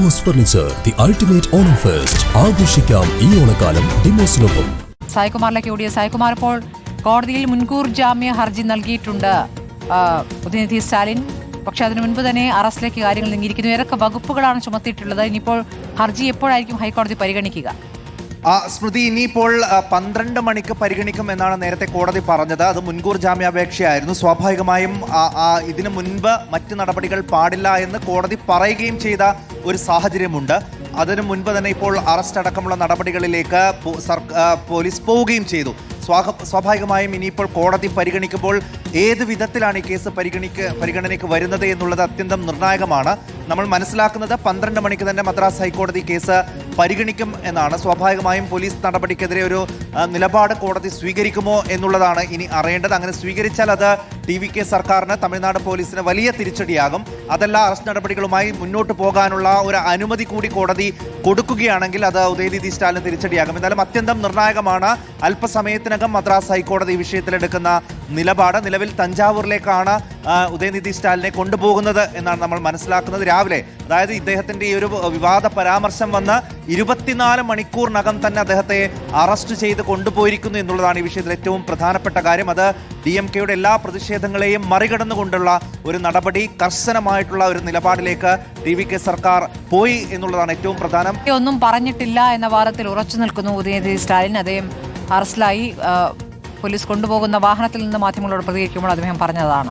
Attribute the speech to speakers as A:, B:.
A: Demos furniture, the ultimate Onam fest. ആഘോഷിക്കാം ഈ ഓണക്കാലം ഡിമോസിനൊപ്പം.
B: സായ്കുമാറിലേക്ക് ഓടിയ സായ്കുമാർ ഇപ്പോൾ കോടതിയിൽ മുൻകൂർ ജാമ്യ ഹർജി നൽകിയിട്ടുണ്ട് ഉദയനിധി സ്റ്റാലിൻ. പക്ഷെ അതിനു മുൻപ് തന്നെ അറസ്റ്റിലേക്ക് കാര്യങ്ങൾ നീങ്ങിയിരിക്കുന്നു. ഏതൊക്കെ വകുപ്പുകളാണ് ചുമത്തിയിട്ടുള്ളത്? ഇനിയിപ്പോൾ ഹർജി എപ്പോഴായിരിക്കും ഹൈക്കോടതി പരിഗണിക്കുക?
C: സ്മൃതി, ഇനിയിപ്പോൾ 12 മണിക്ക് പരിഗണിക്കും എന്നാണ് നേരത്തെ കോടതി പറഞ്ഞത്. അത് മുൻകൂർ ജാമ്യാപേക്ഷയായിരുന്നു. സ്വാഭാവികമായും ഇതിനു മുൻപ് മറ്റു നടപടികൾ പാടില്ല എന്ന് കോടതി പറയുകയും ചെയ്ത ഒരു സാഹചര്യമുണ്ട്. അതിനു മുൻപ് തന്നെ ഇപ്പോൾ അറസ്റ്റ് അടക്കമുള്ള നടപടികളിലേക്ക് പോലീസ് പോവുകയും ചെയ്തു. സ്വാഭാവികമായും ഇനിയിപ്പോൾ കോടതി പരിഗണിക്കുമ്പോൾ ഏത് വിധത്തിലാണ് ഈ കേസ് പരിഗണനയ്ക്ക് വരുന്നത് എന്നുള്ളത് അത്യന്തം നിർണായകമാണ്. നമ്മൾ മനസ്സിലാക്കുന്നത് 12 മണിക്ക് തന്നെ മദ്രാസ് ഹൈക്കോടതി കേസ് പരിഗണിക്കും എന്നാണ്. സ്വാഭാവികമായും പോലീസ് നടപടിക്കെതിരെ ഒരു നിലപാട് കോടതി സ്വീകരിക്കുമോ എന്നുള്ളതാണ് ഇനി അറിയേണ്ടത്. അങ്ങനെ സ്വീകരിച്ചാൽ അത് TVK സർക്കാരിന്, തമിഴ്നാട് പോലീസിന് വലിയ തിരിച്ചടിയാകും. അതല്ല, അറസ്റ്റ് നടപടികളുമായി മുന്നോട്ട് പോകാനുള്ള ഒരു അനുമതി കൂടി കോടതി കൊടുക്കുകയാണെങ്കിൽ അത് ഉദയനിധി സ്റ്റാലിന് തിരിച്ചടിയാകും. എന്നാലും അത്യന്തം നിർണായകമാണ് അല്പസമയത്തിനകം മദ്രാസ് ഹൈക്കോടതി ഈ വിഷയത്തിലെടുക്കുന്ന നിലപാട്. നിലവിൽ തഞ്ചാവൂരിലേക്കാണ് ഉദയനിധി സ്റ്റാലിനെ കൊണ്ടുപോകുന്നത് എന്നാണ് നമ്മൾ മനസ്സിലാക്കുന്നത്. രാവിലെ, അതായത് ഇദ്ദേഹത്തിന്റെ ഈ ഒരു വിവാദ പരാമർശം വന്ന് 24 മണിക്കൂറിനകം തന്നെ അദ്ദേഹത്തെ അറസ്റ്റ് ചെയ്ത് കൊണ്ടുപോയിരിക്കുന്നു എന്നുള്ളതാണ് ഈ വിഷയത്തിൽ ഏറ്റവും പ്രധാനപ്പെട്ട കാര്യം. അത് DMKയുടെ എല്ലാ പ്രതിഷേധങ്ങളെയും മറികടന്നുകൊണ്ടുള്ള ഒരു നടപടി, കർശനമായിട്ടുള്ള ഒരു നിലപാടിലേക്ക് TVK സർക്കാർ പോയി എന്നുള്ളതാണ് ഏറ്റവും പ്രധാനം.
B: ഒന്നും പറഞ്ഞിട്ടില്ല എന്ന വാദത്തിൽ ഉറച്ചു നിൽക്കുന്നു ഉദയനിധി സ്റ്റാലിൻ. അദ്ദേഹം അറസ്റ്റിലായി പോലീസ് കൊണ്ടുപോകുന്ന വാഹനത്തിൽ നിന്ന് മാധ്യമങ്ങളോട് പ്രതികരിക്കുമ്പോൾ അദ്ദേഹം പറഞ്ഞതാണ്.